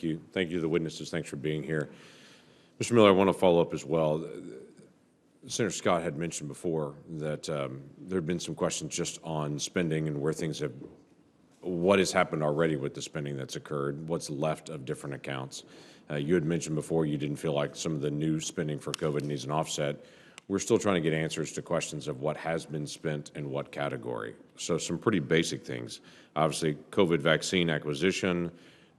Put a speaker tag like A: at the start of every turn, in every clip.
A: you. Thank you to the witnesses. Thanks for being here. Mr. Miller, I want to follow up as well. Senator Scott had mentioned before that there have been some questions just on spending and where things have, what has happened already with the spending that's occurred, what's left of different accounts. You had mentioned before you didn't feel like some of the new spending for COVID needs an offset. We're still trying to get answers to questions of what has been spent in what category. So some pretty basic things. Obviously, COVID vaccine acquisition,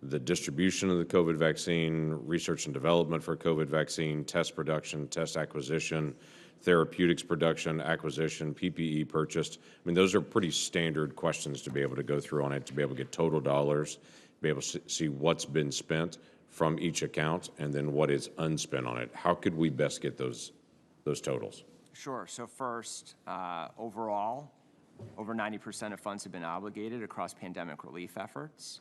A: the distribution of the COVID vaccine, research and development for COVID vaccine, test production, test acquisition, therapeutics production, acquisition, PPE purchased. I mean, those are pretty standard questions to be able to go through on it, to be able to get total dollars, be able to see what's been spent from each account, and then what is unspent on it. How could we best get those totals?
B: Sure. So first, overall, over 90% of funds have been obligated across pandemic relief efforts.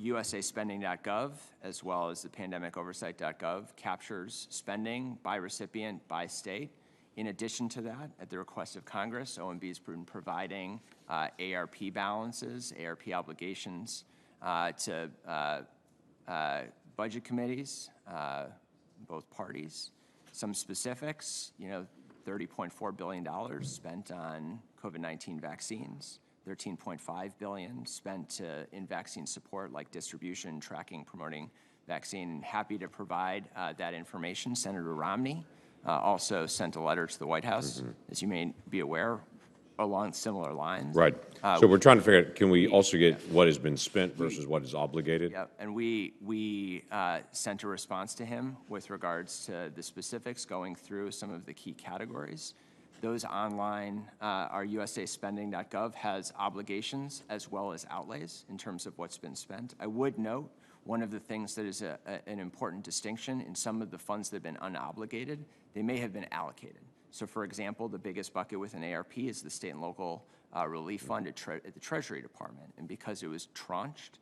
B: USAspending.gov, as well as the pandemicoversight.gov, captures spending by recipient, by state. In addition to that, at the request of Congress, OMB has been providing ARP balances, ARP obligations to budget committees, both parties. Some specifics, $30.4 billion spent on COVID-19 vaccines. $13.5 billion spent in vaccine support, like distribution, tracking, promoting vaccine. Happy to provide that information. Senator Romney also sent a letter to the White House, as you may be aware, along similar lines.
A: Right. So we're trying to figure out, can we also get what has been spent versus what is obligated?
B: Yep. And we sent a response to him with regards to the specifics, going through some of the key categories. Those online, our USAspending.gov has obligations as well as outlays in terms of what's been spent. I would note one of the things that is an important distinction in some of the funds that have been unobligated, they may have been allocated. So for example, the biggest bucket within ARP is the state and local relief fund at the Treasury Department. And because it was tranched,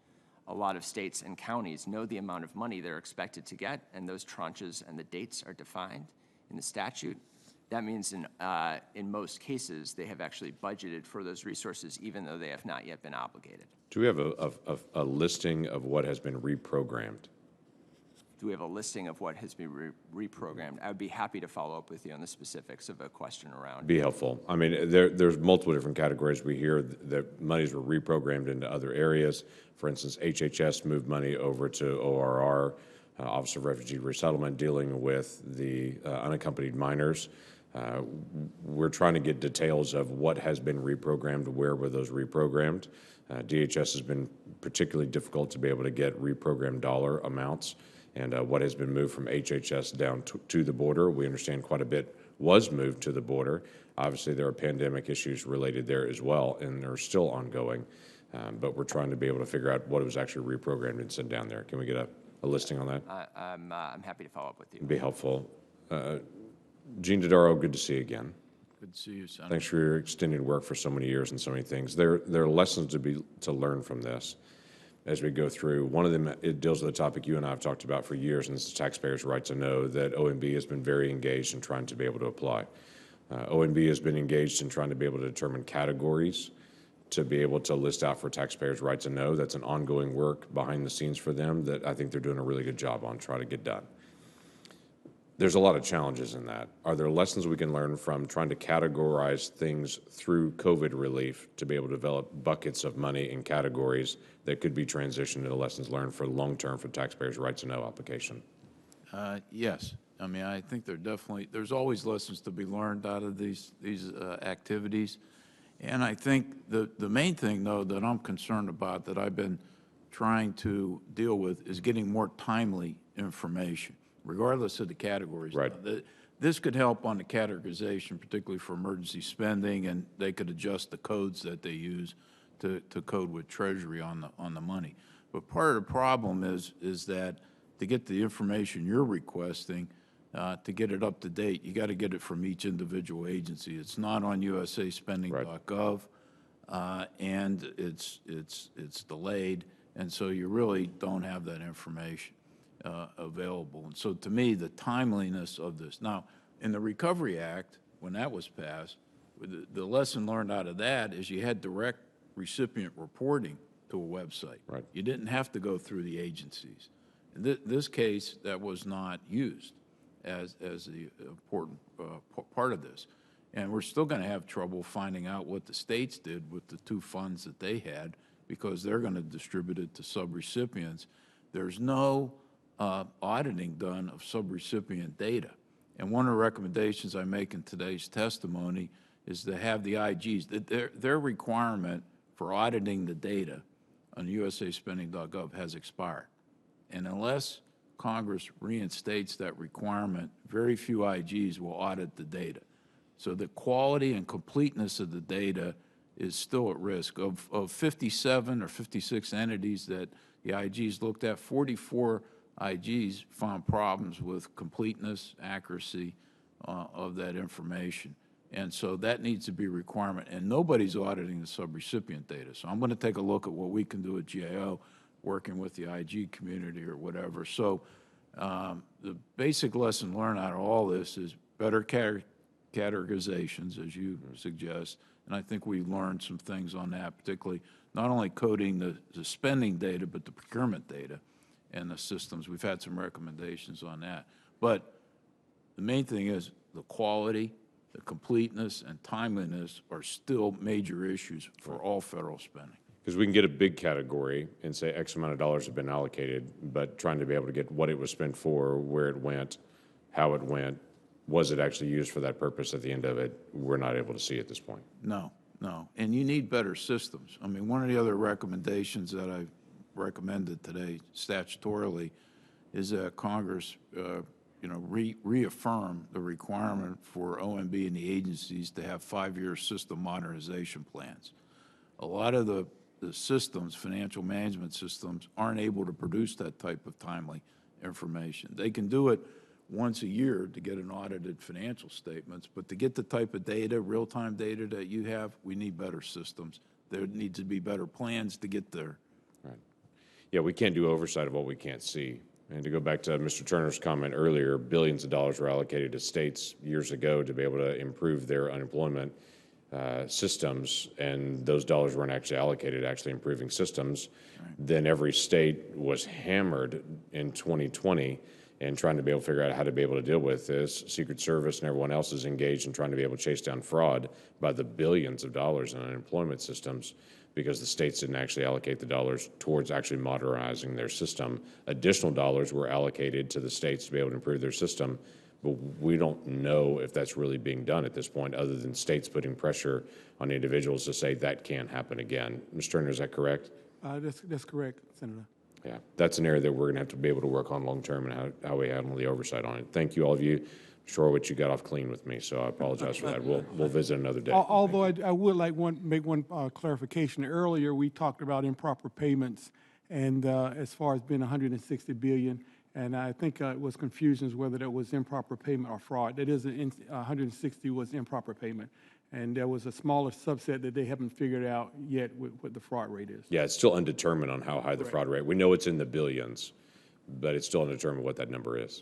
B: a lot of states and counties know the amount of money they're expected to get, and those tranches and the dates are defined in the statute. That means in most cases, they have actually budgeted for those resources, even though they have not yet been obligated.
A: Do we have a listing of what has been reprogrammed?
B: Do we have a listing of what has been reprogrammed? I would be happy to follow up with you on the specifics of a question around.
A: Be helpful. I mean, there's multiple different categories. We hear that monies were reprogrammed into other areas. For instance, HHS moved money over to ORR, Office of Refugee Resettlement, dealing with the unaccompanied minors. We're trying to get details of what has been reprogrammed, where were those reprogrammed. DHS has been particularly difficult to be able to get reprogrammed dollar amounts, and what has been moved from HHS down to the border. We understand quite a bit was moved to the border. Obviously, there are pandemic issues related there as well, and they're still ongoing, but we're trying to be able to figure out what was actually reprogrammed and sent down there. Can we get a listing on that?
B: I'm happy to follow up with you.
A: It'd be helpful. Gene Dodaro, good to see you again.
C: Good to see you, Senator.
A: Thanks for your extended work for so many years and so many things. There are lessons to learn from this as we go through. One of them, it deals with a topic you and I have talked about for years, and it's the taxpayers' right to know, that OMB has been very engaged in trying to be able to apply. OMB has been engaged in trying to be able to determine categories to be able to list out for taxpayers' right to know. That's an ongoing work behind the scenes for them that I think they're doing a really good job on trying to get done. There's a lot of challenges in that. Are there lessons we can learn from trying to categorize things through COVID relief to be able to develop buckets of money in categories that could be transitioned into lessons learned for long-term for taxpayers' right to know application?
C: Yes. I mean, I think there's always lessons to be learned out of these activities. And I think the main thing, though, that I'm concerned about, that I've been trying to deal with, is getting more timely information, regardless of the categories.
A: Right.
C: This could help on the categorization, particularly for emergency spending, and they could adjust the codes that they use to code with Treasury on the money. But part of the problem is that to get the information you're requesting, to get it up to date, you got to get it from each individual agency. It's not on USAspending.gov, and it's delayed, and so you really don't have that information available. And so to me, the timeliness of this. Now, in the Recovery Act, when that was passed, the lesson learned out of that is you had direct recipient reporting to a website.
A: Right.
C: You didn't have to go through the agencies. In this case, that was not used as the important part of this. And we're still going to have trouble finding out what the states did with the 2 funds that they had, because they're going to distribute it to subrecipients. There's no auditing done of subrecipient data. And one of the recommendations I make in today's testimony is to have the IGs, their requirement for auditing the data on usaspending.gov has expired. And unless Congress reinstates that requirement, very few IGs will audit the data. So the quality and completeness of the data is still at risk. Of 57 or 56 entities that the IGs looked at, 44 IGs found problems with completeness, accuracy of that information. And so that needs to be a requirement, and nobody's auditing the subrecipient data. So I'm going to take a look at what we can do at GAO, working with the IG community or whatever. So the basic lesson learned out of all this is better categorizations, as you suggest, and I think we learned some things on that, particularly not only coding the spending data, but the procurement data and the systems. We've had some recommendations on that. But the main thing is the quality, the completeness, and timeliness are still major issues for all federal spending.
A: Because we can get a big category and say X amount of dollars have been allocated, but trying to be able to get what it was spent for, where it went, how it went, was it actually used for that purpose at the end of it, we're not able to see at this point.
C: No. And you need better systems. I mean, one of the other recommendations that I recommended today statutorily is that Congress reaffirm the requirement for OMB and the agencies to have 5-year system modernization plans. A lot of the systems, financial management systems, aren't able to produce that type of timely information. They can do it once a year to get an audited financial statements, but to get the type of data, real-time data that you have, we need better systems. There needs to be better plans to get there.
A: Right. Yeah, we can't do oversight of what we can't see. And to go back to Mr. Turner's comment earlier, billions of dollars were allocated to states years ago to be able to improve their unemployment systems, and those dollars weren't actually allocated to actually improving systems. Right. Then every state was hammered in 2020 and trying to be able to figure out how to be able to deal with this. Secret Service and everyone else is engaged in trying to be able to chase down fraud by the billions of dollars in unemployment systems, because the states didn't actually allocate the dollars towards actually modernizing their system. Additional dollars were allocated to the states to be able to improve their system, but we don't know if that's really being done at this point, other than states putting pressure on individuals to say that can't happen again. Mr. Turner, is that correct?
D: That's correct, Senator.
A: Yeah, that's an area that we're going to have to be able to work on long-term, and how we handle the oversight on it. Thank you, all of you. Sure, what you got off clean with me, so I apologize for that. We'll visit another day.
D: Although I would like make one clarification. Earlier, we talked about improper payments, and as far as being 160 billion, and I think it was confusion as whether that was improper payment or fraud. That is, 160 was improper payment, and there was a smaller subset that they haven't figured out yet what the fraud rate is.
A: Yeah, it's still undetermined on how high the fraud rate. We know it's in the billions, but it's still undetermined what that number is.